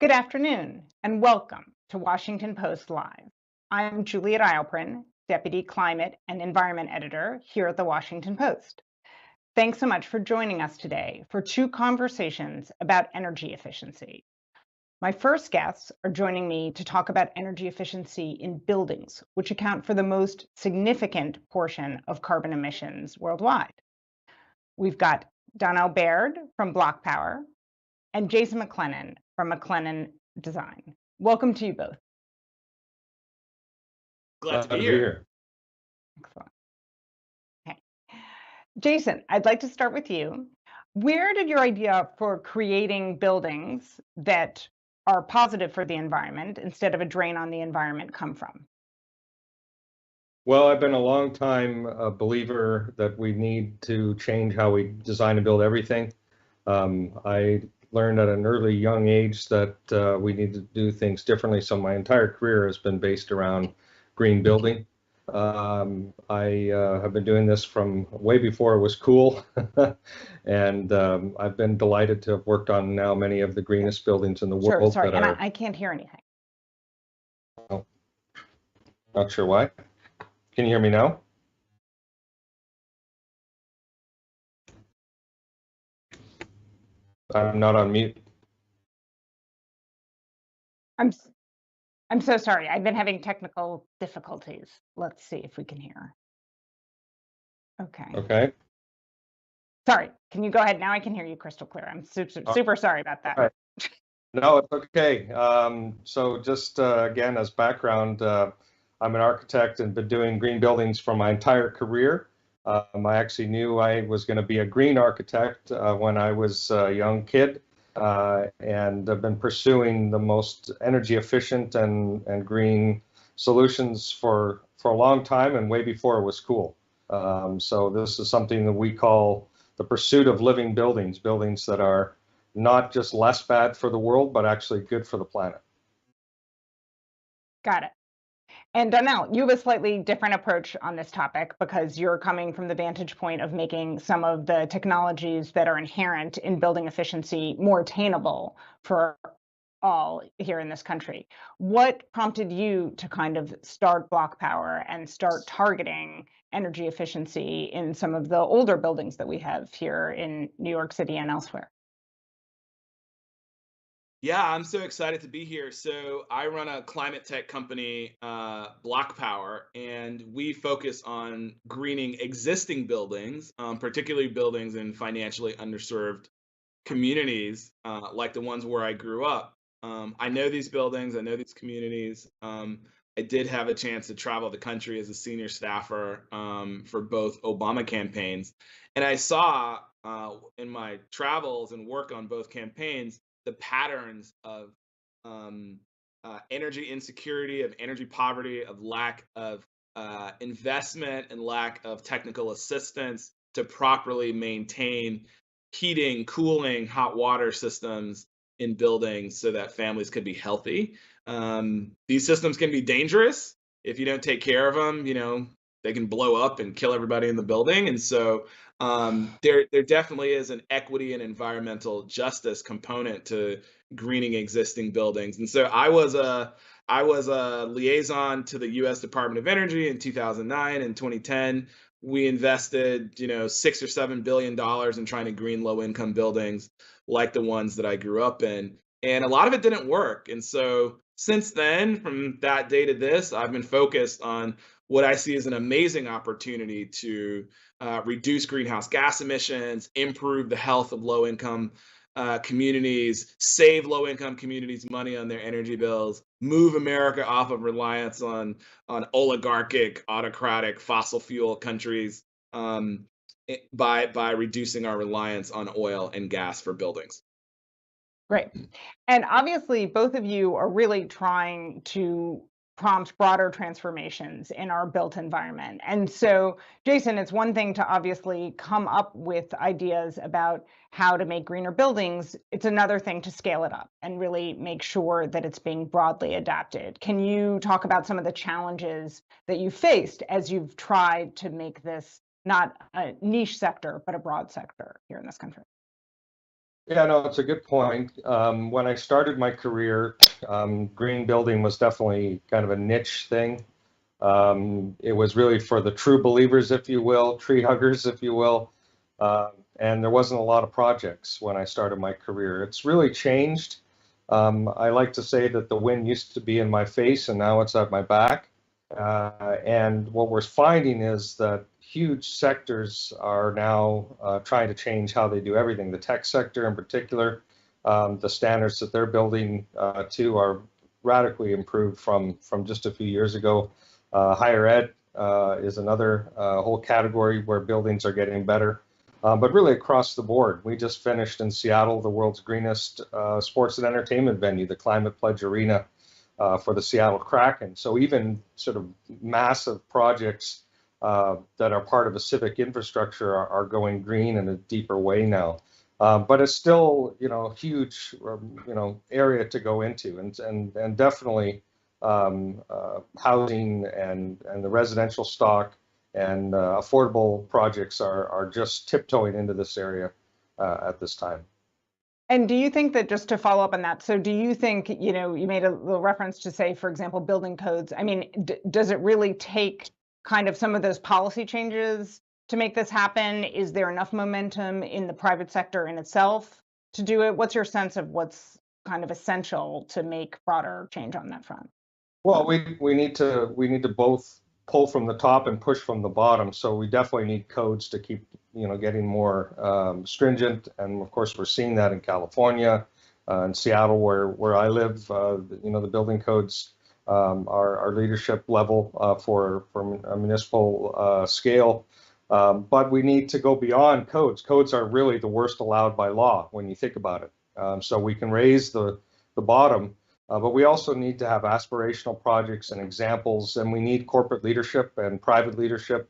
Good afternoon, and welcome to Washington Post Live. I'm Juliet Eilprin, Deputy Climate and Environment Editor here at the Washington Post. Thanks so much for joining us today for two conversations about energy efficiency. My first guests are joining me to talk about energy efficiency in buildings, which account for the most significant portion of carbon emissions worldwide. We've got Donnel Baird from Block Power and Jason McLennan from McLennan Design. Welcome to you both. Glad to be Glad here. Excellent. Okay. Jason, I'd like to start with you. Where did your idea for creating buildings that are positive for the environment instead of a drain on the environment come from? Well, I've been a long time believer that we need to change how we design and build everything. I learned at an early young age that we need to do things differently. So my entire career has been based around green building. I have been doing this from way before it was cool. And I've been delighted to have worked on now many of the greenest buildings in the Sure, world sorry, that and are, I can't hear anything. not sure why. Can you hear me now? I'm not on mute. I'm so sorry. I've been having technical difficulties. Let's see if we can hear. Okay. Okay. Sorry. Can you go ahead? Now I can hear you crystal clear. I'm super sorry about that. All right. No, it's okay. So just again, as background, I'm an architect and been doing green buildings for my entire career. I actually knew I was going to be a green architect when I was a young kid, and I've been pursuing the most energy efficient and green solutions for a long time and way before it was cool. So this is something that we call the pursuit of living buildings, buildings that are not just less bad for the world, but actually good for the planet. Got it. And Donnel, you have a slightly different approach on this topic because you're coming from the vantage point of making some of the technologies that are inherent in building efficiency more attainable for all here in this country. What prompted you to kind of start Block Power and start targeting energy efficiency in some of the older buildings that we have here in New York City and elsewhere? Yeah, I'm so excited to be here. So I run a climate tech company, Block Power, and we focus on greening existing buildings, particularly buildings in financially underserved communities, like the ones where I grew up. I know these buildings, I know these communities. I did have a chance to travel the country as a senior staffer for both Obama campaigns, and I saw in my travels and work on both campaigns the patterns of um, energy insecurity, of energy poverty, of lack of investment and lack of technical assistance to properly maintain heating, cooling, hot water systems in buildings so that families could be healthy. These systems can be dangerous if you don't take care of them. They can blow up and kill everybody in the building. And so there definitely is an equity and environmental justice component to greening existing buildings. And so I was a liaison to the U.S. Department of Energy in 2009 and 2010. We invested, $6 or $7 billion in trying to green low income buildings like the ones that I grew up in. And a lot of it didn't work. And so since then, from that day to this, I've been focused on what I see as an amazing opportunity to reduce greenhouse gas emissions, improve the health of low income communities, save low income communities money on their energy bills, move America off of reliance on oligarchic, autocratic, fossil fuel countries by reducing our reliance on oil and gas for buildings. Great. And obviously, both of you are really trying to prompt broader transformations in our built environment. And so, Jason, it's one thing to obviously come up with ideas about how to make greener buildings. It's another thing to scale it up and really make sure that it's being broadly adapted. Can you talk about some of the challenges that you faced as you've tried to make this not a niche sector, but a broad sector here in this country? Yeah, no, it's a good point. When I started my career, green building was definitely kind of a niche thing. It was really for the true believers, if you will, tree huggers, if you will. And there wasn't a lot of projects when I started my career. It's really changed. I like to say that the wind used to be in my face and now it's at my back. And what we're finding is that huge sectors are now trying to change how they do everything. The tech sector in particular, the standards that they're building to are radically improved from just a few years ago. Higher ed is another whole category where buildings are getting better. But really across the board, we just finished in Seattle the world's greenest sports and entertainment venue, the Climate Pledge Arena for the Seattle Kraken. So even sort of massive projects that are part of a civic infrastructure are going green in a deeper way now. But it's still, huge, area to go into, and definitely housing and the residential stock and affordable projects are just tiptoeing into this area at this time. And do you think that, just to follow up on that, so do you think, you made a little reference to, say, for example, building codes. I mean, does it really take kind of some of those policy changes to make this happen? Is there enough momentum in the private sector in itself to do it? What's your sense of what's kind of essential to make broader change on that front? Well, we need to both pull from the top and push from the bottom. So we definitely need codes to keep getting more stringent, and of course we're seeing that in California, in Seattle, where I live. The building codes are leadership level for a municipal scale. But we need to go beyond codes. Codes are really the worst allowed by law when you think about it. So we can raise the bottom. But we also need to have aspirational projects and examples, and we need corporate leadership and private leadership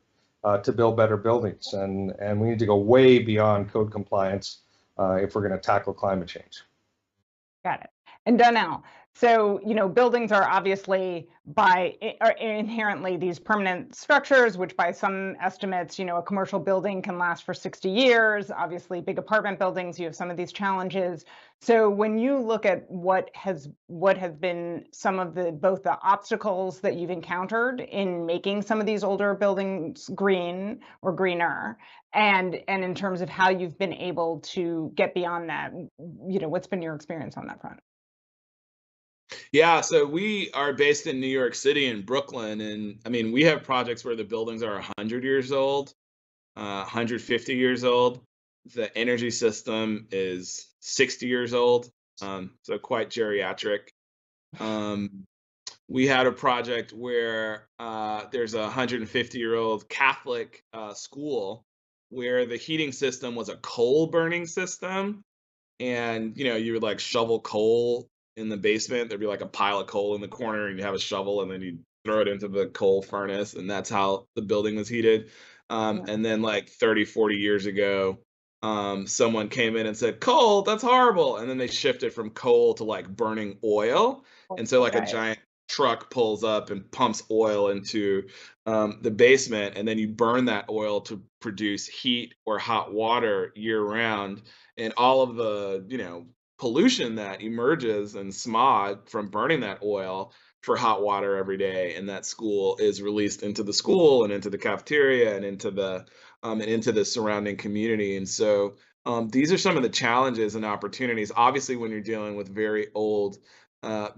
to build better buildings. And we need to go way beyond code compliance if we're going to tackle climate change. Got it. And Donnel, so, buildings are obviously are inherently these permanent structures, which by some estimates, a commercial building can last for 60 years. Obviously, big apartment buildings, you have some of these challenges. So when you look at what has been some of both the obstacles that you've encountered in making some of these older buildings green or greener, and in terms of how you've been able to get beyond that, what's been your experience on that front? Yeah, so we are based in New York City and Brooklyn, and I mean, we have projects where the buildings are 100 years old, 150 years old. The energy system is 60 years old, so quite geriatric. Um, we had a project where there's a 150-year-old Catholic school where the heating system was a coal burning system, and you would like shovel coal in the basement. There'd be like a pile of coal in the corner, and you have a shovel, and then you throw it into the coal furnace, and that's how the building was heated. Yeah. And then like 30, 40 years ago, someone came in and said, coal, that's horrible. And then they shifted from coal to like burning oil. And so like a Right. giant truck pulls up and pumps oil into the basement, and then you burn that oil to produce heat or hot water year round. And all of the pollution that emerges and smog from burning that oil for hot water every day in that school is released into the school and into the cafeteria and into the surrounding community. And so these are some of the challenges and opportunities. Obviously, when you're dealing with very old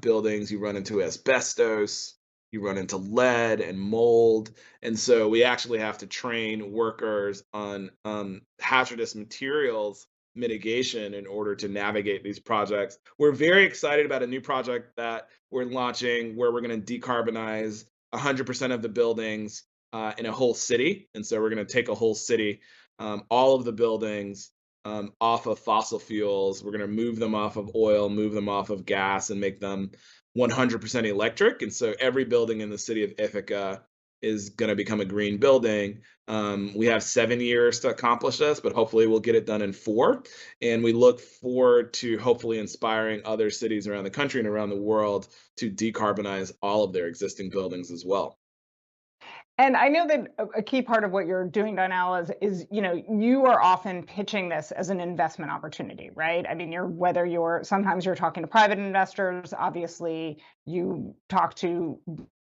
buildings, you run into asbestos, you run into lead and mold. And so we actually have to train workers on hazardous materials mitigation in order to navigate these projects. We're very excited about a new project that we're launching where we're going to decarbonize 100% of the buildings in a whole city. And so we're going to take a whole city, all of the buildings off of fossil fuels. We're going to move them off of oil, move them off of gas, and make them 100% electric. And so every building in the city of Ithaca is going to become a green building. We have 7 years to accomplish this, but hopefully we'll get it done in 4. And we look forward to hopefully inspiring other cities around the country and around the world to decarbonize all of their existing buildings as well. And I know that a key part of what you're doing, Donnel, is you are often pitching this as an investment opportunity, right? I mean, sometimes you're talking to private investors. Obviously, you talk to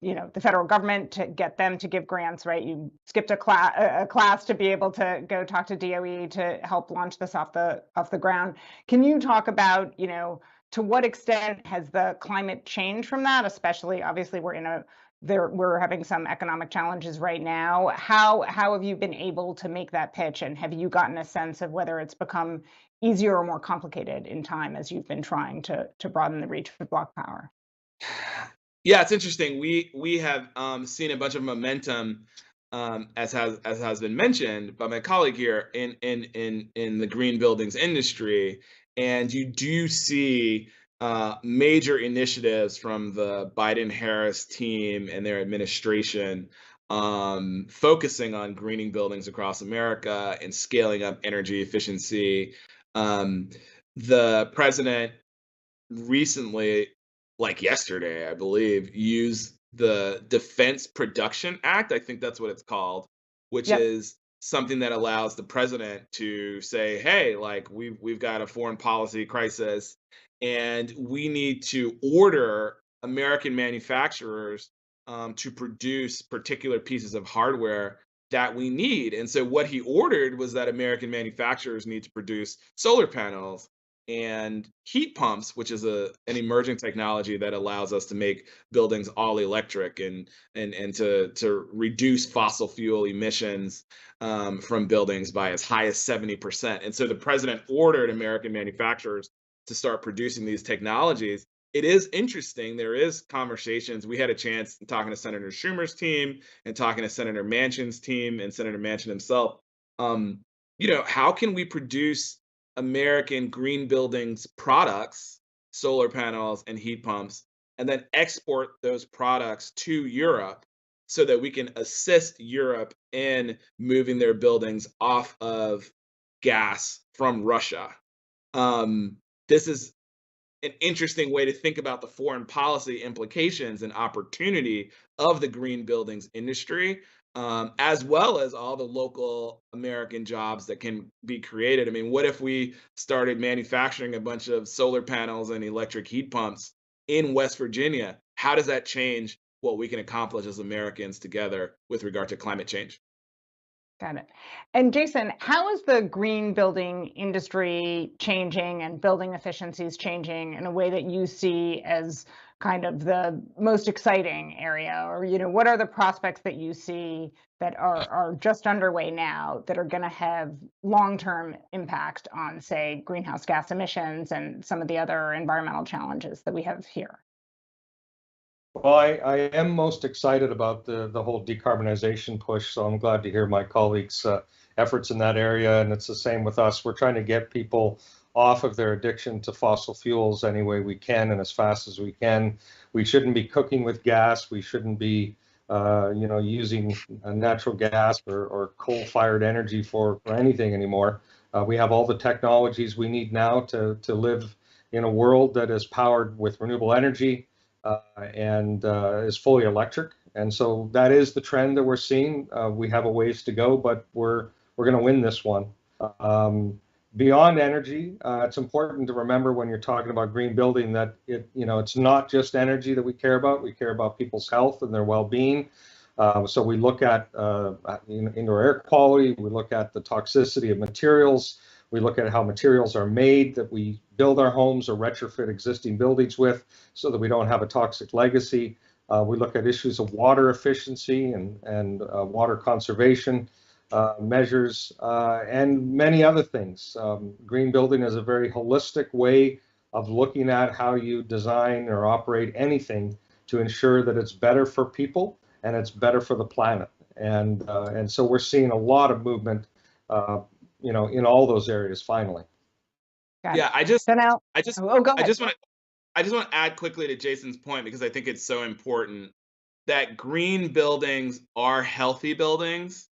the federal government to get them to give grants, right? You skipped a class to be able to go talk to DOE to help launch this off the ground. Can you talk about to what extent has the climate changed from that? Especially, obviously, we're having some economic challenges right now. How have you been able to make that pitch, and have you gotten a sense of whether it's become easier or more complicated in time as you've been trying to broaden the reach for block power? Yeah, it's interesting. We have seen a bunch of momentum, as has been mentioned by my colleague here in the green buildings industry, and you do see major initiatives from the Biden-Harris team and their administration focusing on greening buildings across America and scaling up energy efficiency. The president recently, like yesterday, I believe, used the Defense Production Act. I think that's what it's called, which Yep. is something that allows the president to say, "Hey, like we've got a foreign policy crisis, and we need to order American manufacturers to produce particular pieces of hardware that we need." And so, what he ordered was that American manufacturers need to produce solar panels and heat pumps, which is an emerging technology that allows us to make buildings all electric and to reduce fossil fuel emissions from buildings by as high as 70%. And so the president ordered American manufacturers to start producing these technologies. It is interesting. There is conversations. We had a chance talking to Senator Schumer's team and talking to Senator Manchin's team and Senator Manchin himself. How can we produce American green buildings products, solar panels and heat pumps, and then export those products to Europe so that we can assist Europe in moving their buildings off of gas from Russia? This is an interesting way to think about the foreign policy implications and opportunity of the green buildings industry, as well as all the local American jobs that can be created. I mean, what if we started manufacturing a bunch of solar panels and electric heat pumps in West Virginia? How does that change what we can accomplish as Americans together with regard to climate change? Got it. And Jason, how is the green building industry changing and building efficiencies changing in a way that you see as kind of the most exciting area? Or, what are the prospects that you see that are just underway now that are going to have long-term impact on, say, greenhouse gas emissions and some of the other environmental challenges that we have here? Well, I am most excited about the whole decarbonization push, so I'm glad to hear my colleagues' efforts in that area. And it's the same with us. We're trying to get people off of their addiction to fossil fuels any way we can and as fast as we can. We shouldn't be cooking with gas. We shouldn't be, using natural gas or coal-fired energy for anything anymore. We have all the technologies we need now to live in a world that is powered with renewable energy. And is fully electric. And so that is the trend that we're seeing. We have a ways to go, but we're going to win this one. Beyond energy, it's important to remember when you're talking about green building that it's not just energy that we care about. We care about people's health and their well-being. So we look at indoor air quality. We look at the toxicity of materials. We look at how materials are made that we build our homes or retrofit existing buildings with so that we don't have a toxic legacy. We look at issues of water efficiency and water conservation measures and many other things. Green building is a very holistic way of looking at how you design or operate anything to ensure that it's better for people and it's better for the planet. And so we're seeing a lot of movement in all those areas finally. Got Yeah, it. I just So now, I just oh, go I ahead. just want to add quickly to Jason's point because I think it's so important that green buildings are healthy buildings.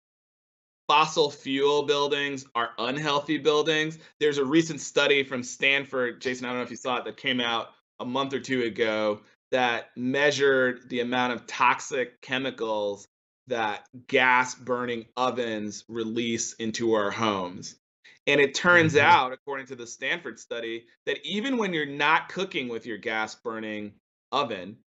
Fossil fuel buildings are unhealthy buildings. There's a recent study from Stanford, Jason, I don't know if you saw it, that came out a month or two ago that measured the amount of toxic chemicals that gas burning ovens release into our homes. And it turns out, according to the Stanford study, that even when you're not cooking with your gas burning oven,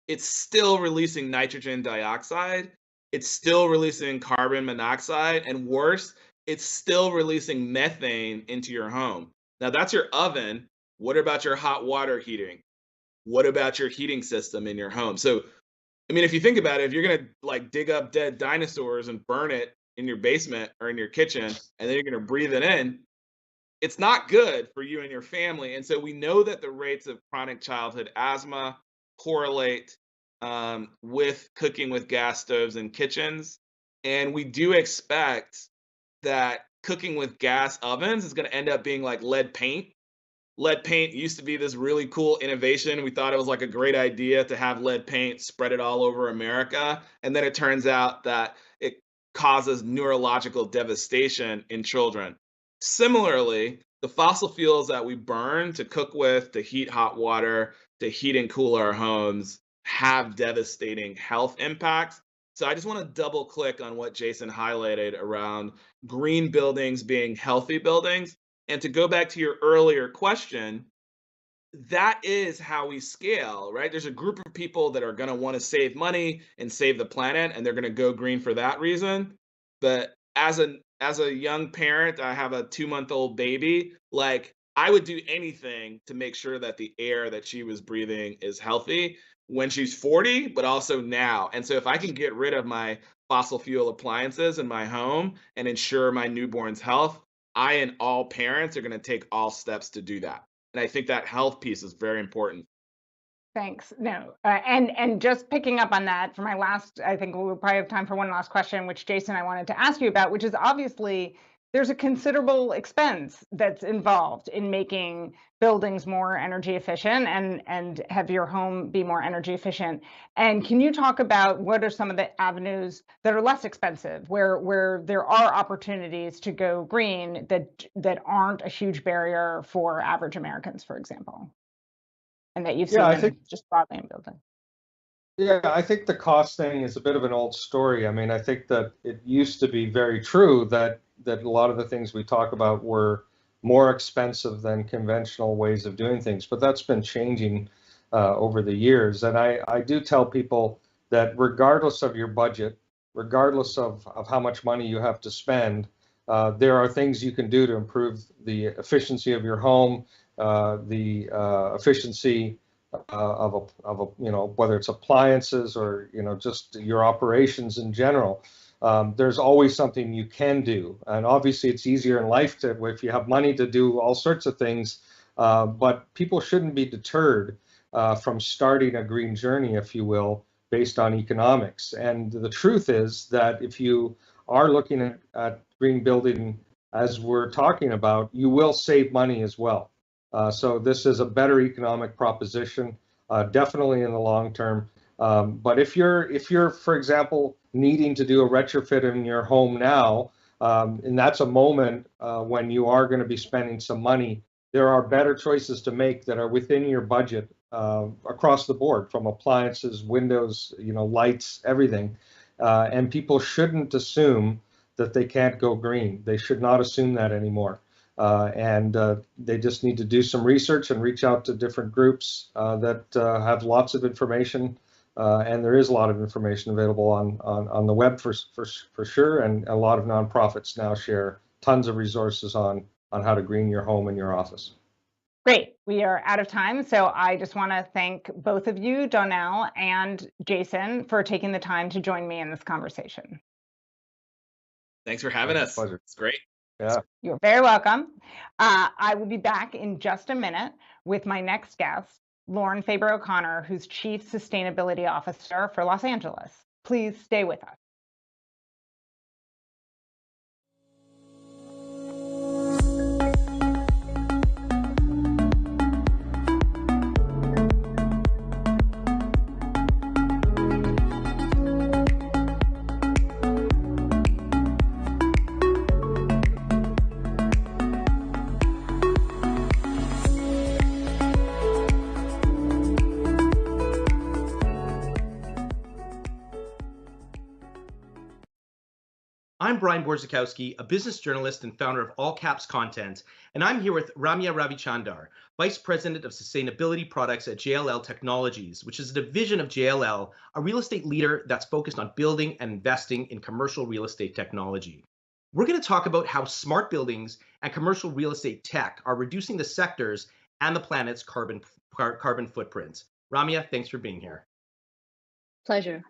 it's still releasing nitrogen dioxide, it's still releasing carbon monoxide, and worse, it's still releasing methane into your home. Now, that's your oven. What about your hot water heating? What about your heating system in your home? So, I mean, if you think about it, if you're gonna like dig up dead dinosaurs and burn it in your basement or in your kitchen, and then you're gonna breathe it in, it's not good for you and your family. And so we know that the rates of chronic childhood asthma correlate with cooking with gas stoves in kitchens. And we do expect that cooking with gas ovens is going to end up being like lead paint. Lead paint used to be this really cool innovation. We thought it was like a great idea to have lead paint, spread it all over America. And then it turns out that it causes neurological devastation in children. Similarly, the fossil fuels that we burn to cook with, to heat hot water, to heat and cool our homes have devastating health impacts. So I just want to double click on what Jason highlighted around green buildings being healthy buildings. And to go back to your earlier question, that is how we scale, right? There's a group of people that are going to want to save money and save the planet, and they're going to go green for that reason. But as a young parent, I have a 2-month-old baby. Like, I would do anything to make sure that the air that she was breathing is healthy when she's 40, but also now. And so if I can get rid of my fossil fuel appliances in my home and ensure my newborn's health, I and all parents are going to take all steps to do that. And I think that health piece is very important. Thanks. No, and just picking up on that for my last, I think we'll probably have time for one last question, which Jason, I wanted to ask you about, which is obviously there's a considerable expense that's involved in making buildings more energy efficient and have your home be more energy efficient. And can you talk about what are some of the avenues that are less expensive, where there are opportunities to go green that aren't a huge barrier for average Americans, for example, and that you've seen just broadly in building? Yeah, I think the cost thing is a bit of an old story. I mean, I think that it used to be very true that a lot of the things we talk about were more expensive than conventional ways of doing things, but that's been changing over the years. And I do tell people that regardless of your budget, regardless of how much money you have to spend, there are things you can do to improve the efficiency of your home, the efficiency of a whether it's appliances or just your operations in general. There's always something you can do, and obviously it's easier in life if you have money to do all sorts of things. But people shouldn't be deterred from starting a green journey, if you will, based on economics. And the truth is that if you are looking at green building as we're talking about, you will save money as well. So this is a better economic proposition, definitely in the long term. But if you're, for example, needing to do a retrofit in your home now, and that's a moment when you are going to be spending some money, there are better choices to make that are within your budget across the board, from appliances, windows, lights, everything. And people shouldn't assume that they can't go green. They should not assume that anymore. And they just need to do some research and reach out to different groups that have lots of information. And there is a lot of information available on the web for sure. And a lot of nonprofits now share tons of resources on how to green your home and your office. Great. We are out of time. So I just want to thank both of you, Donnel and Jason, for taking the time to join me in this conversation. Thanks for having us. Pleasure. It's great. Yeah. You're very welcome. I will be back in just a minute with my next guest, Lauren Faber O'Connor, who's Chief Sustainability Officer for Los Angeles. Please stay with us. I'm Brian Borzakowski, a business journalist and founder of All Caps Content, and I'm here with Ramya Ravichandar, Vice President of Sustainability Products at JLL Technologies, which is a division of JLL, a real estate leader that's focused on building and investing in commercial real estate technology. We're going to talk about how smart buildings and commercial real estate tech are reducing the sector's and the planet's carbon footprint. Ramya, thanks for being here. Pleasure.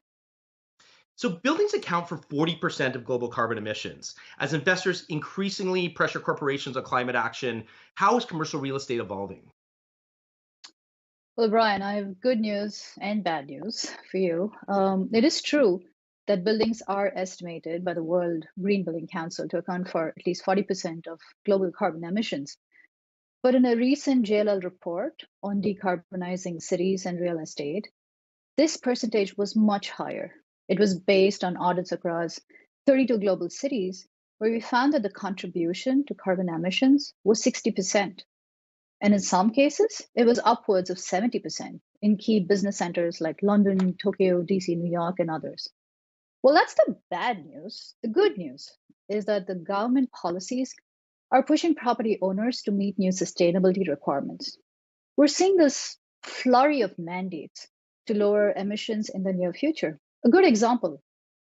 So buildings account for 40% of global carbon emissions. As investors increasingly pressure corporations on climate action, how is commercial real estate evolving? Well, Brian, I have good news and bad news for you. It is true that buildings are estimated by the World Green Building Council to account for at least 40% of global carbon emissions. But in a recent JLL report on decarbonizing cities and real estate, this percentage was much higher. It was based on audits across 32 global cities, where we found that the contribution to carbon emissions was 60%. And in some cases, it was upwards of 70% in key business centers like London, Tokyo, DC, New York, and others. Well, that's the bad news. The good news is that the government policies are pushing property owners to meet new sustainability requirements. We're seeing this flurry of mandates to lower emissions in the near future. A good example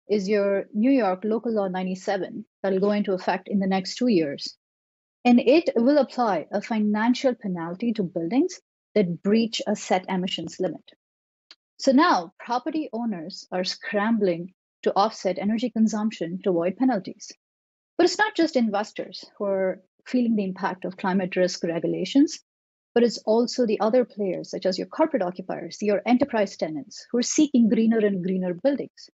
is your New York Local Law 97 that will go into effect in the next 2 years. And it will apply a financial penalty to buildings that breach a set emissions limit. So now property owners are scrambling to offset energy consumption to avoid penalties. But it's not just investors who are feeling the impact of climate risk regulations, but it's also the other players, such as your corporate occupiers, your enterprise tenants, who are seeking greener and greener buildings.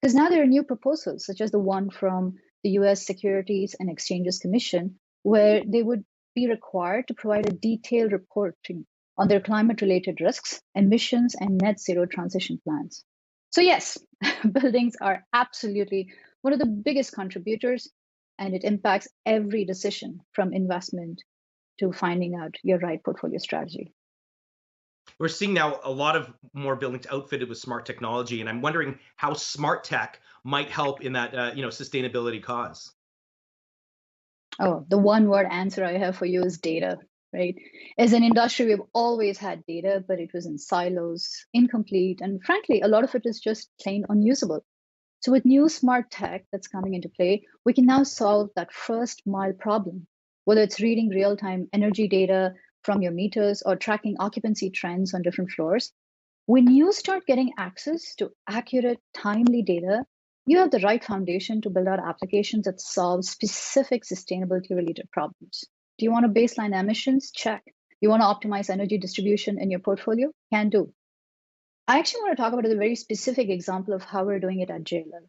Because now there are new proposals, such as the one from the US Securities and Exchanges Commission, where they would be required to provide a detailed reporting on their climate-related risks, emissions, and net zero transition plans. So yes, buildings are absolutely one of the biggest contributors, and it impacts every decision from investment to finding out your right portfolio strategy. We're seeing now a lot of more buildings outfitted with smart technology, and I'm wondering how smart tech might help in that sustainability cause. Oh, the one word answer I have for you is data, right? As an industry, we've always had data, but it was in silos, incomplete, and frankly, a lot of it is just plain unusable. So with new smart tech that's coming into play, we can now solve that first mile problem, whether it's reading real-time energy data from your meters or tracking occupancy trends on different floors. When you start getting access to accurate, timely data, you have the right foundation to build out applications that solve specific sustainability-related problems. Do you want to baseline emissions? Check. You want to optimize energy distribution in your portfolio? Can do. I actually want to talk about a very specific example of how we're doing it at JLL.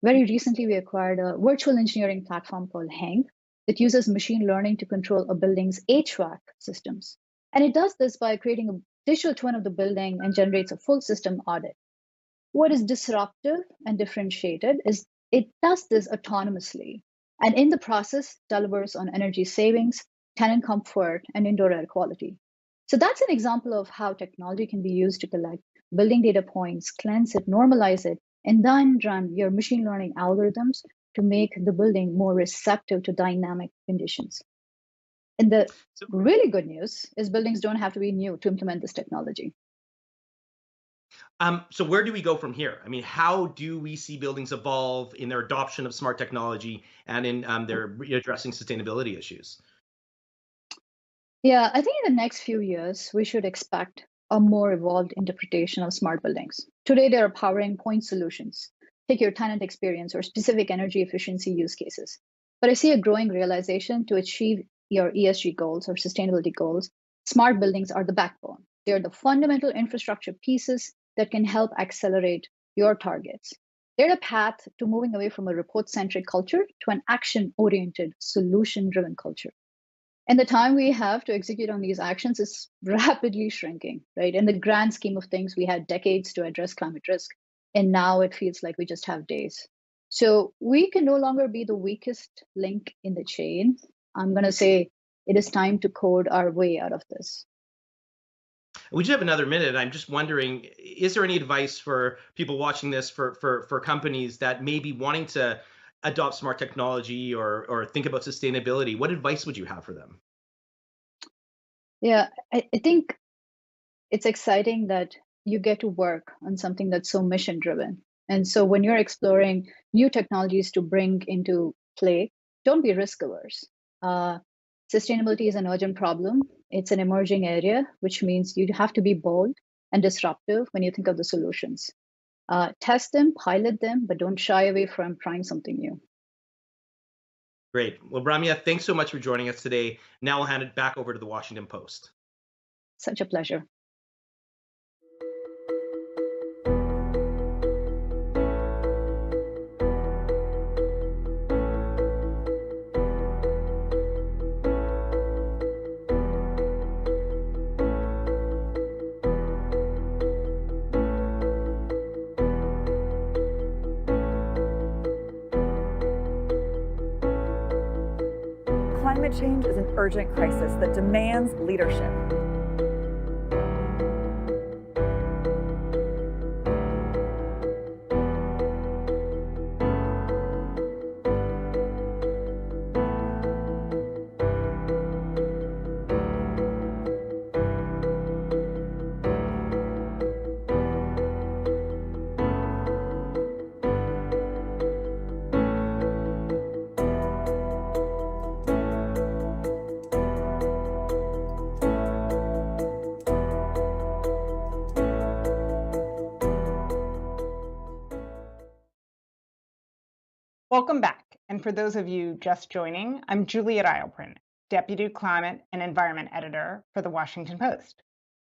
Very recently, we acquired a virtual engineering platform called Hang that uses machine learning to control a building's HVAC systems. And it does this by creating a digital twin of the building and generates a full system audit. What is disruptive and differentiated is it does this autonomously, and in the process delivers on energy savings, tenant comfort, and indoor air quality. So that's an example of how technology can be used to collect building data points, cleanse it, normalize it, and then run your machine learning algorithms to make the building more receptive to dynamic conditions. And the really good news is buildings don't have to be new to implement this technology. So where do we go from here? I mean, how do we see buildings evolve in their adoption of smart technology and in their addressing sustainability issues? Yeah, I think in the next few years, we should expect a more evolved interpretation of smart buildings. Today, they're powering point solutions. Take your tenant experience or specific energy efficiency use cases. But I see a growing realization to achieve your ESG goals or sustainability goals, smart buildings are the backbone. They're the fundamental infrastructure pieces that can help accelerate your targets. They're the path to moving away from a report-centric culture to an action-oriented, solution-driven culture. And the time we have to execute on these actions is rapidly shrinking, right? In the grand scheme of things, we had decades to address climate risk, and now it feels like we just have days. So we can no longer be the weakest link in the chain. I'm going to say it is time to code our way out of this. We just have another minute. I'm just wondering, is there any advice for people watching this for companies that may be wanting to adopt smart technology or think about sustainability, what advice would you have for them? Yeah, I think it's exciting that you get to work on something that's so mission driven. And so when you're exploring new technologies to bring into play, don't be risk averse. Uh, Sustainability is an urgent problem. It's an emerging area, which means you have to be bold and disruptive when you think of the solutions. Test them, pilot them, but don't shy away from trying something new. Great. Well, Ramya, thanks so much for joining us today. Now I'll hand it back over to the Washington Post. Such a pleasure. Climate change is an urgent crisis that demands leadership. Welcome back. And for those of you just joining, I'm Juliet Eilprin, Deputy Climate and Environment Editor for the Washington Post.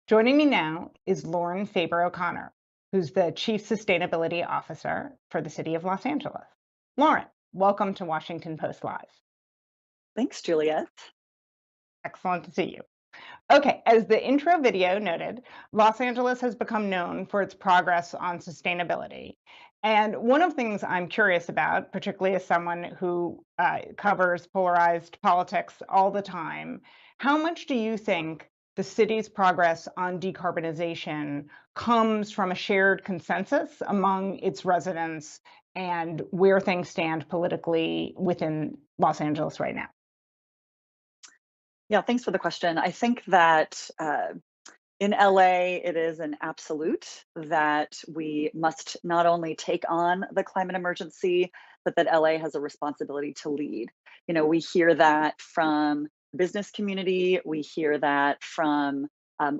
Joining me now is Lauren Faber O'Connor, who's the Chief Sustainability Officer for the City of Los Angeles. Lauren, welcome to Washington Post Live. Thanks, Juliet. Excellent to see you. Okay, as the intro video noted, Los Angeles has become known for its progress on sustainability. And one of the things I'm curious about, particularly as someone who covers polarized politics all the time, how much do you think the city's progress on decarbonization comes from a shared consensus among its residents and where things stand politically within Los Angeles right now? Yeah, thanks for the question. I think that in LA, it is an absolute that we must not only take on the climate emergency, but that LA has a responsibility to lead. You know, we hear that from the business community, we hear that from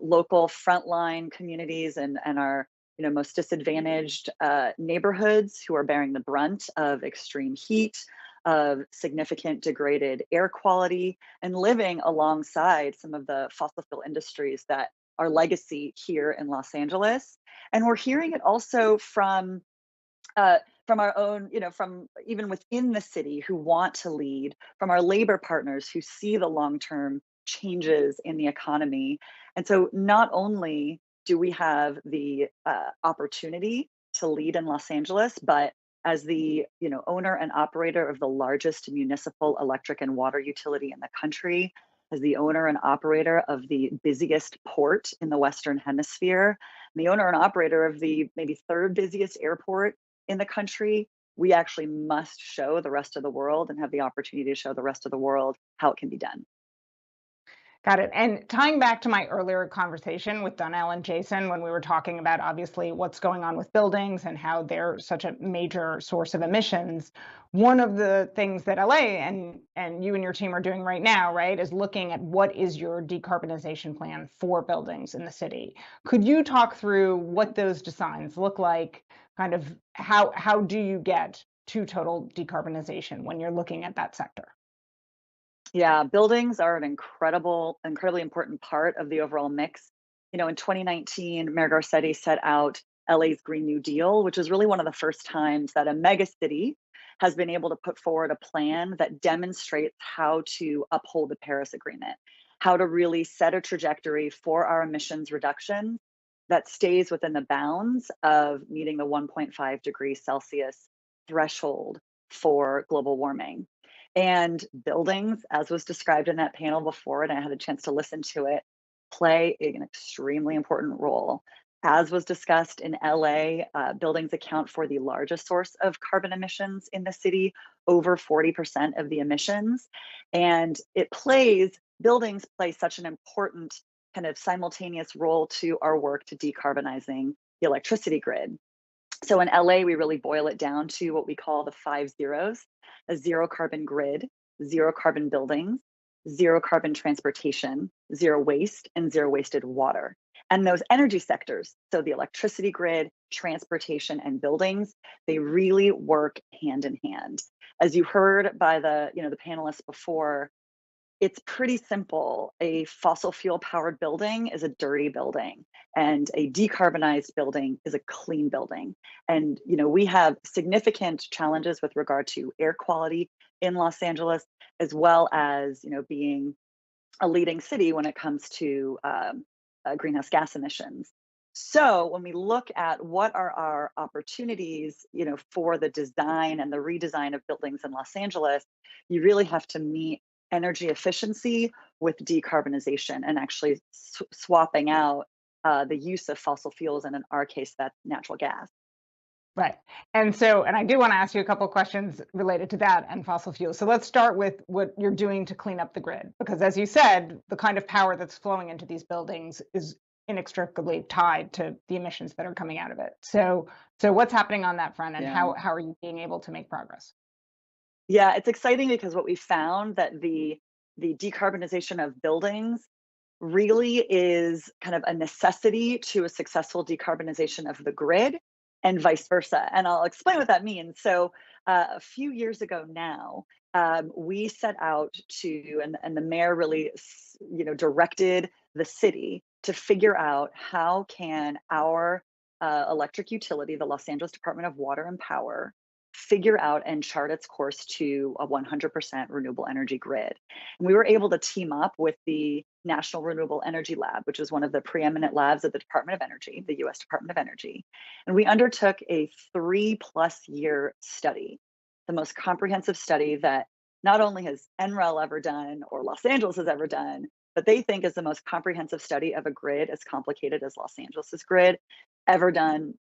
local frontline communities and our most disadvantaged neighborhoods who are bearing the brunt of extreme heat, of significant degraded air quality, and living alongside some of the fossil fuel industries that are legacy here in Los Angeles. And we're hearing it also from our own, from even within the city who want to lead, from our labor partners who see the long-term changes in the economy. And so not only do we have the opportunity to lead in Los Angeles, but as the owner and operator of the largest municipal electric and water utility in the country, as the owner and operator of the busiest port in the Western Hemisphere, the owner and operator of the maybe third busiest airport in the country, we actually must show the rest of the world and have the opportunity to show the rest of the world how it can be done. Got it. And tying back to my earlier conversation with Donnel and Jason, when we were talking about obviously what's going on with buildings and how they're such a major source of emissions, one of the things that LA and you and your team are doing right now, right, is looking at what is your decarbonization plan for buildings in the city. Could you talk through what those designs look like, kind of how do you get to total decarbonization when you're looking at that sector? Yeah, buildings are an incredibly important part of the overall mix. In 2019, Mayor Garcetti set out LA's Green New Deal, which is really one of the first times that a mega city has been able to put forward a plan that demonstrates how to uphold the Paris Agreement, how to really set a trajectory for our emissions reduction that stays within the bounds of meeting the 1.5 degrees Celsius threshold for global warming. And buildings, as was described in that panel before, and I had a chance to listen to it, play an extremely important role. As was discussed in LA, buildings account for the largest source of carbon emissions in the city, over 40% of the emissions. And buildings play such an important kind of simultaneous role to our work to decarbonizing the electricity grid. So in LA, we really boil it down to what we call the 5 zeros: a zero carbon grid, zero carbon buildings, zero carbon transportation, zero waste, and zero wasted water. And those energy sectors, so the electricity grid, transportation, and buildings, they really work hand in hand. As you heard by the panelists before, it's pretty simple. A fossil fuel powered building is a dirty building, and a decarbonized building is a clean building. And we have significant challenges with regard to air quality in Los Angeles, as well as being a leading city when it comes to greenhouse gas emissions. So when we look at what are our opportunities, for the design and the redesign of buildings in Los Angeles, you really have to meet energy efficiency with decarbonization and actually swapping out the use of fossil fuels, and in our case, that's natural gas. Right. And I do want to ask you a couple of questions related to that and fossil fuels. So let's start with what you're doing to clean up the grid, because as you said, the kind of power that's flowing into these buildings is inextricably tied to the emissions that are coming out of it. So what's happening on that front, and how are you being able to make progress? Yeah, it's exciting because what we found that the decarbonization of buildings really is kind of a necessity to a successful decarbonization of the grid, and vice versa. And I'll explain what that means. So a few years ago now, we set out to, and the mayor really directed the city to figure out how can our electric utility, the Los Angeles Department of Water and Power, figure out and chart its course to a 100% renewable energy grid. And we were able to team up with the National Renewable Energy Lab, which is one of the preeminent labs at the Department of Energy, the US Department of Energy. And we undertook a 3+ year study, the most comprehensive study that not only has NREL ever done or Los Angeles has ever done, but they think is the most comprehensive study of a grid as complicated as Los Angeles's grid ever done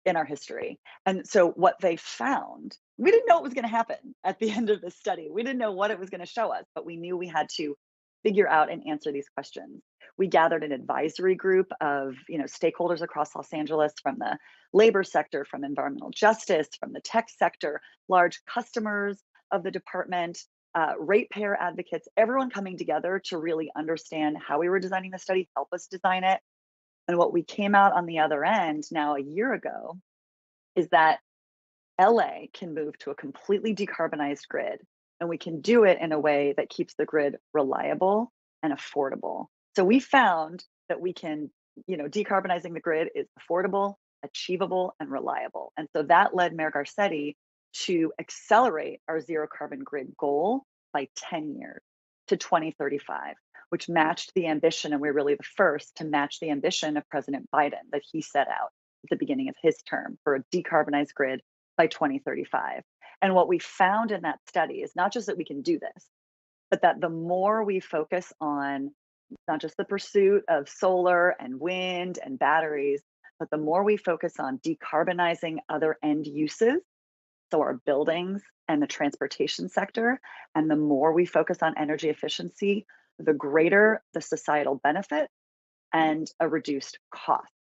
in our history. And so what they found, we didn't know what was going to happen at the end of this study. We didn't know what it was going to show us, but we knew we had to figure out and answer these questions. We gathered an advisory group of stakeholders across Los Angeles, from the labor sector, from environmental justice, from the tech sector, large customers of the department, ratepayer advocates, everyone coming together to really understand how we were designing the study, help us design it. And what we came out on the other end now a year ago is that LA can move to a completely decarbonized grid, and we can do it in a way that keeps the grid reliable and affordable. So we found that we can, decarbonizing the grid is affordable, achievable, and reliable. And so that led Mayor Garcetti to accelerate our zero carbon grid goal by 10 years to 2035. Which matched the ambition, and we're really the first to match the ambition of President Biden that he set out at the beginning of his term for a decarbonized grid by 2035. And what we found in that study is not just that we can do this, but that the more we focus on not just the pursuit of solar and wind and batteries, but the more we focus on decarbonizing other end uses, so our buildings and the transportation sector, and the more we focus on energy efficiency, the greater the societal benefit and a reduced cost.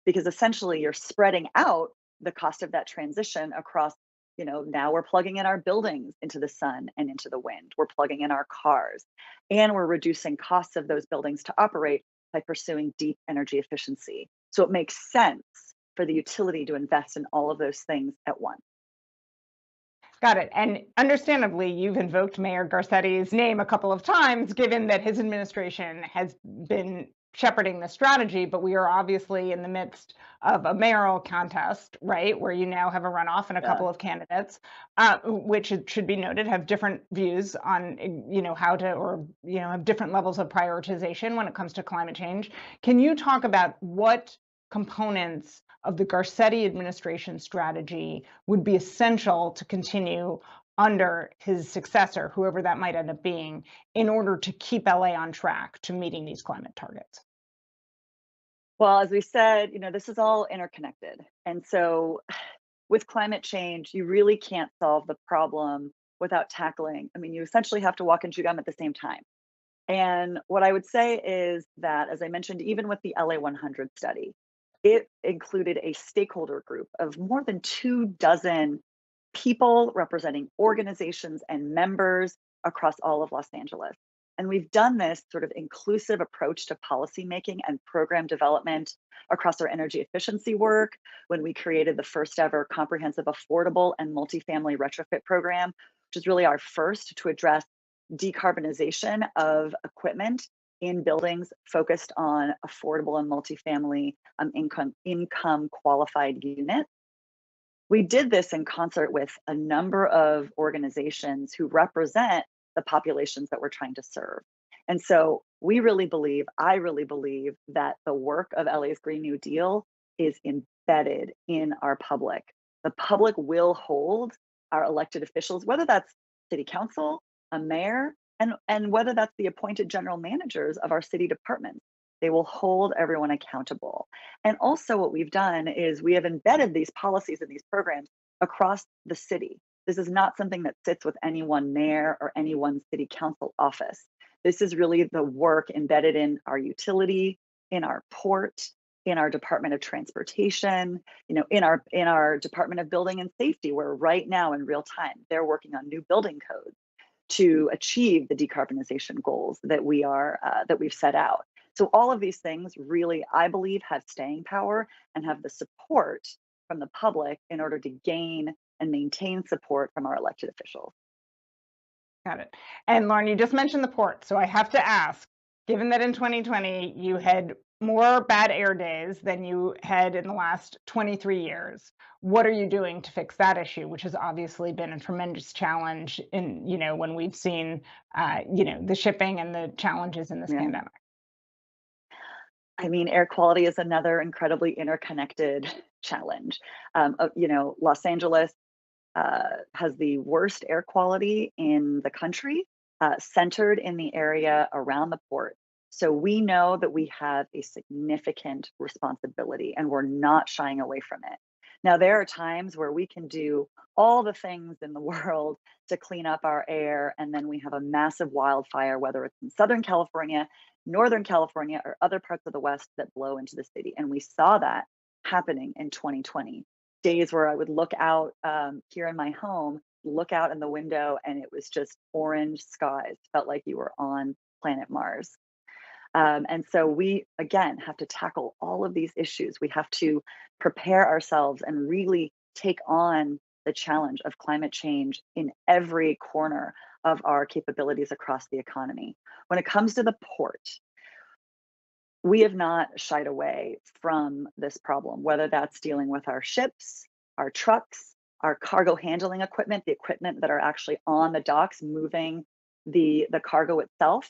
Because essentially you're spreading out the cost of that transition across, now we're plugging in our buildings into the sun and into the wind. We're plugging in our cars, and we're reducing costs of those buildings to operate by pursuing deep energy efficiency. So it makes sense for the utility to invest in all of those things at once. Got it. And understandably, you've invoked Mayor Garcetti's name a couple of times, given that his administration has been shepherding the strategy, but we are obviously in the midst of a mayoral contest, right, where you now have a runoff and a couple of candidates, which it should be noted have different views on, how to, or, have different levels of prioritization when it comes to climate change. Can you talk about what components of the Garcetti administration strategy would be essential to continue under his successor, whoever that might end up being, in order to keep LA on track to meeting these climate targets? Well, as we said, this is all interconnected. And so with climate change, you really can't solve the problem without tackling. I mean, you essentially have to walk and chew gum at the same time. And what I would say is that, as I mentioned, even with the LA 100 study, it included a stakeholder group of more than 24 people representing organizations and members across all of Los Angeles. And we've done this sort of inclusive approach to policymaking and program development across our energy efficiency work when we created the first ever comprehensive affordable and multifamily retrofit program, which is really our first to address decarbonization of equipment in buildings focused on affordable and multifamily income qualified units. We did this in concert with a number of organizations who represent the populations that we're trying to serve. And so I really believe that the work of LA's Green New Deal is embedded in our public. The public will hold our elected officials, whether that's city council, a mayor, and whether that's the appointed general managers of our city departments. They will hold everyone accountable. And also what we've done is we have embedded these policies and these programs across the city. This is not something that sits with any one mayor or any one city council office. This is really the work embedded in our utility, in our port, in our Department of Transportation, in our Department of Building and Safety, where right now in real time, they're working on new building codes to achieve the decarbonization goals that we've set out. So all of these things really, I believe, have staying power and have the support from the public in order to gain and maintain support from our elected officials. Got it. And Lauren, you just mentioned the port. So I have to ask, given that in 2020, you had more bad air days than you had in the last 23 years, what are you doing to fix that issue, which has obviously been a tremendous challenge in, when we've seen, the shipping and the challenges in this pandemic? I mean, air quality is another incredibly interconnected challenge. Los Angeles has the worst air quality in the country, centered in the area around the port. So we know that we have a significant responsibility and we're not shying away from it. Now, there are times where we can do all the things in the world to clean up our air, and then we have a massive wildfire, whether it's in Southern California, Northern California, or other parts of the West that blow into the city. And we saw that happening in 2020. Days where I would look out here in my home, look out in the window, and it was just orange skies. Felt like you were on planet Mars. And so we, again, have to tackle all of these issues. We have to prepare ourselves and really take on the challenge of climate change in every corner of our capabilities across the economy. When it comes to the port, we have not shied away from this problem, whether that's dealing with our ships, our trucks, our cargo handling equipment, the equipment that are actually on the docks moving the cargo itself.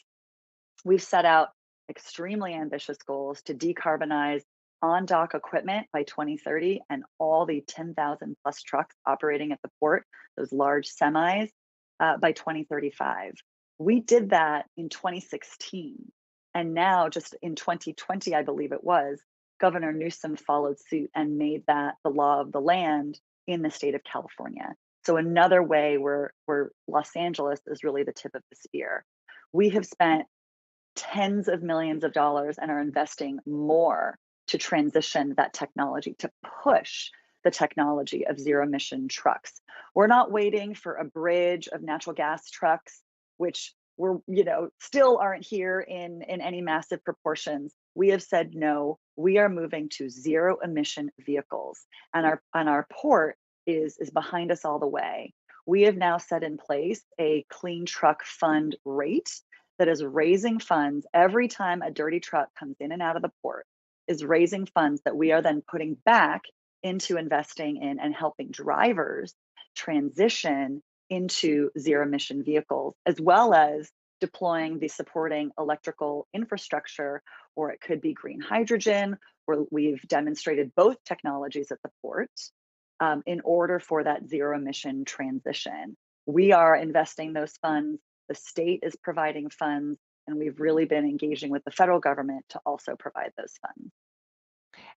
We've set out extremely ambitious goals to decarbonize on-dock equipment by 2030 and all the 10,000 plus trucks operating at the port, those large semis, by 2035. We did that in 2016. And now just in 2020, I believe it was, Governor Newsom followed suit and made that the law of the land in the state of California. So another way where Los Angeles is really the tip of the spear. We have spent tens of millions of dollars and are investing more to transition that technology, to push the technology of zero emission trucks. We're not waiting for a bridge of natural gas trucks, which we're, still aren't here in any massive proportions. We have said, no, we are moving to zero emission vehicles, and our port is behind us all the way. We have now set in place a clean truck fund rate that is raising funds every time a dirty truck comes in and out of the port, is raising funds that we are then putting back into investing in and helping drivers transition into zero emission vehicles, as well as deploying the supporting electrical infrastructure, or it could be green hydrogen, where we've demonstrated both technologies at the port in order for that zero emission transition. We are investing those funds. The state is providing funds, and we've really been engaging with the federal government to also provide those funds.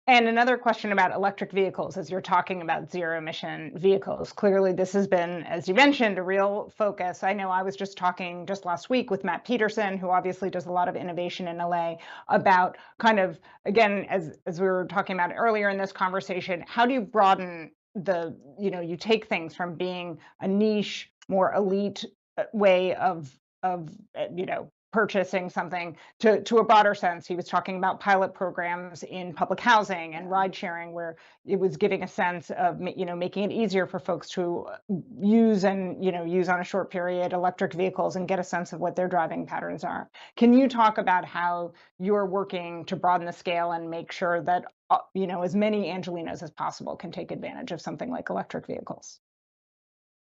And another question about electric vehicles, as you're talking about zero emission vehicles. Clearly, this has been, as you mentioned, a real focus. I know I was just talking just last week with Matt Peterson, who obviously does a lot of innovation in LA, about kind of, again, as we were talking about earlier in this conversation, how do you broaden the, you take things from being a niche, more elite way of purchasing something to a broader sense. He was talking about pilot programs in public housing and ride sharing, where it was giving a sense of making it easier for folks to use on a short period electric vehicles and get a sense of what their driving patterns are. Can you talk about how you're working to broaden the scale and make sure that as many Angelinos as possible can take advantage of something like electric vehicles?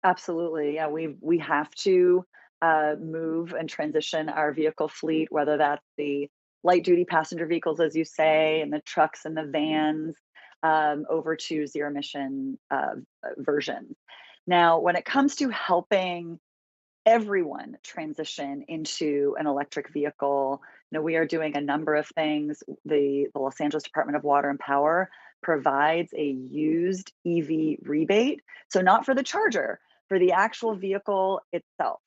Absolutely. Yeah, we have to move and transition our vehicle fleet, whether that's the light duty passenger vehicles, as you say, and the trucks and the vans, over to zero emission versions. Now, when it comes to helping everyone transition into an electric vehicle, we are doing a number of things. The Los Angeles Department of Water and Power provides a used EV rebate. So not for the charger, for the actual vehicle itself.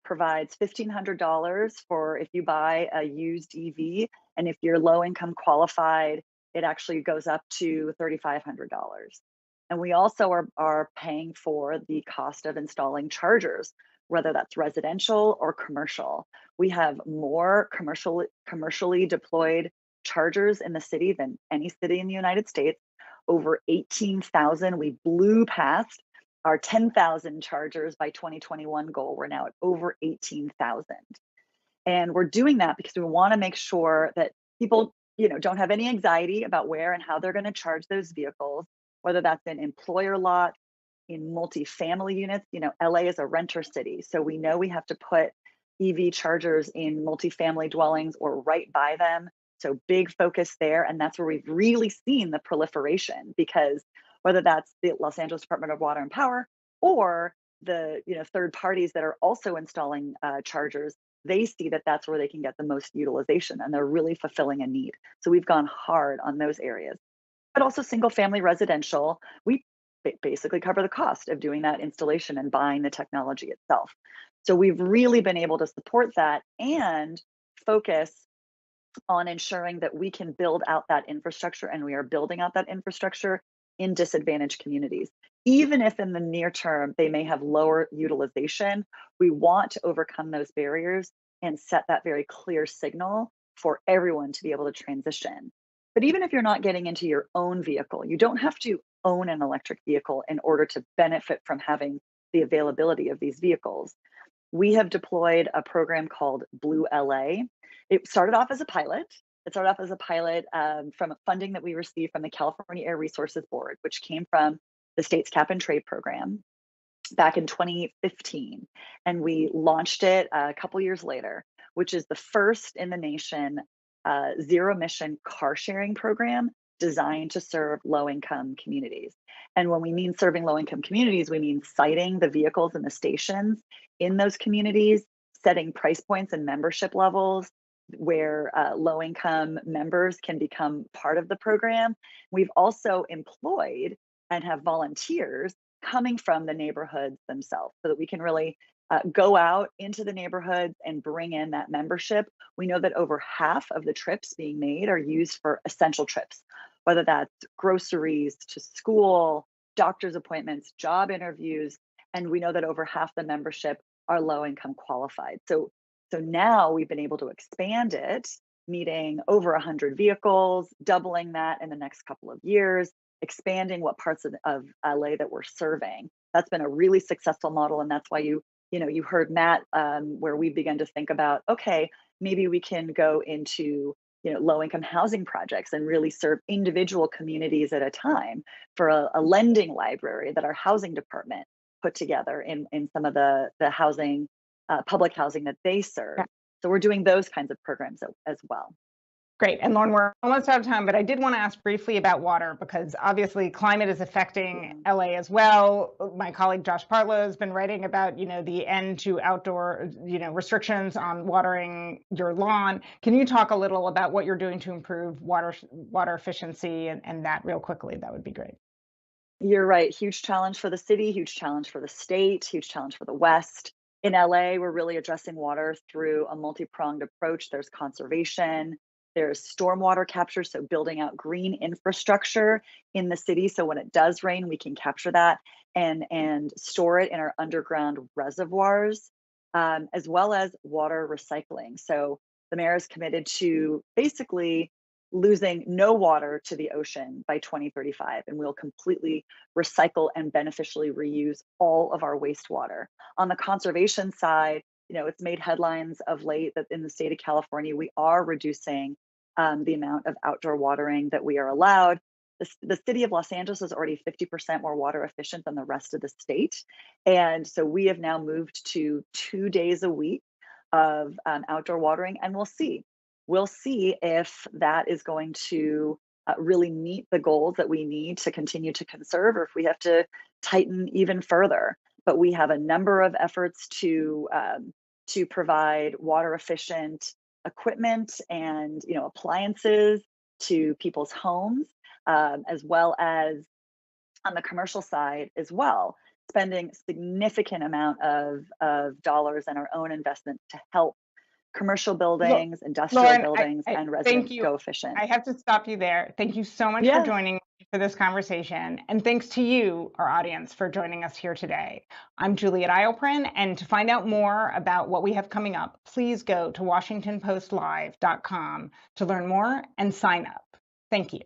Provides $1,500 for if you buy a used EV, and if you're low income qualified, it actually goes up to $3,500. And we also are paying for the cost of installing chargers, whether that's residential or commercial. We have more commercially deployed chargers in the city than any city in the United States. Over 18,000. We blew past our 10,000 chargers by 2021 goal. We're now at over 18,000. And we're doing that because we want to make sure that people, don't have any anxiety about where and how they're going to charge those vehicles, whether that's in employer lots, in multi-family units. LA is a renter city, so we know we have to put EV chargers in multi-family dwellings or right by them. So big focus there. And that's where we've really seen the proliferation, because whether that's the Los Angeles Department of Water and Power or the third parties that are also installing chargers, they see that that's where they can get the most utilization, and they're really fulfilling a need. So we've gone hard on those areas. But also single family residential, we basically cover the cost of doing that installation and buying the technology itself. So we've really been able to support that and focus on ensuring that we can build out that infrastructure, and we are building out that infrastructure in disadvantaged communities. Even if in the near term they may have lower utilization, we want to overcome those barriers and set that very clear signal for everyone to be able to transition. But even if you're not getting into your own vehicle, you don't have to own an electric vehicle in order to benefit from having the availability of these vehicles. We have deployed a program called Blue LA. It started off as a pilot. From funding that we received from the California Air Resources Board, which came from the state's cap and trade program back in 2015. And we launched it a couple years later, which is the first in the nation zero emission car sharing program designed to serve low income communities. And when we mean serving low income communities, we mean siting the vehicles and the stations in those communities, setting price points and membership levels where low-income members can become part of the program. We've also employed and have volunteers coming from the neighborhoods themselves so that we can really go out into the neighborhoods and bring in that membership. We know that over half of the trips being made are used for essential trips, whether that's groceries to school, doctor's appointments, job interviews, and we know that over half the membership are low-income qualified. So now we've been able to expand it, meeting over 100 vehicles, doubling that in the next couple of years, expanding what parts of LA that we're serving. That's been a really successful model, and that's why you heard Matt, where we began to think about, okay, maybe we can go into low-income housing projects and really serve individual communities at a time for a lending library that our housing department put together in some of the housing. Public housing that they serve. So we're doing those kinds of programs as well. Great. And Lauren, we're almost out of time, but I did want to ask briefly about water because obviously climate is affecting LA as well. My colleague Josh Partlow has been writing about, the end to outdoor, restrictions on watering your lawn. Can you talk a little about what you're doing to improve water efficiency and that real quickly? That would be great. You're right. Huge challenge for the city, huge challenge for the state, huge challenge for the West. In LA, we're really addressing water through a multi-pronged approach. There's conservation, there's stormwater capture, so building out green infrastructure in the city. So when it does rain, we can capture that and store it in our underground reservoirs, as well as water recycling. So the mayor is committed to basically losing no water to the ocean by 2035, and we'll completely recycle and beneficially reuse all of our wastewater. On the conservation side, it's made headlines of late that in the state of California, we are reducing the amount of outdoor watering that we are allowed. The city of Los Angeles is already 50% more water efficient than the rest of the state. And so we have now moved to 2 days a week of outdoor watering, and we'll see. We'll see if that is going to really meet the goals that we need to continue to conserve, or if we have to tighten even further. But we have a number of efforts to provide water efficient equipment and appliances to people's homes, as well as on the commercial side as well, spending significant amount of dollars in our own investment to help commercial buildings, industrial Lauren, buildings, and residents go efficient. I have to stop you there. Thank you so much for joining me for this conversation. And thanks to you, our audience, for joining us here today. I'm Juliet Eilprin, and to find out more about what we have coming up, please go to WashingtonPostLive.com to learn more and sign up. Thank you.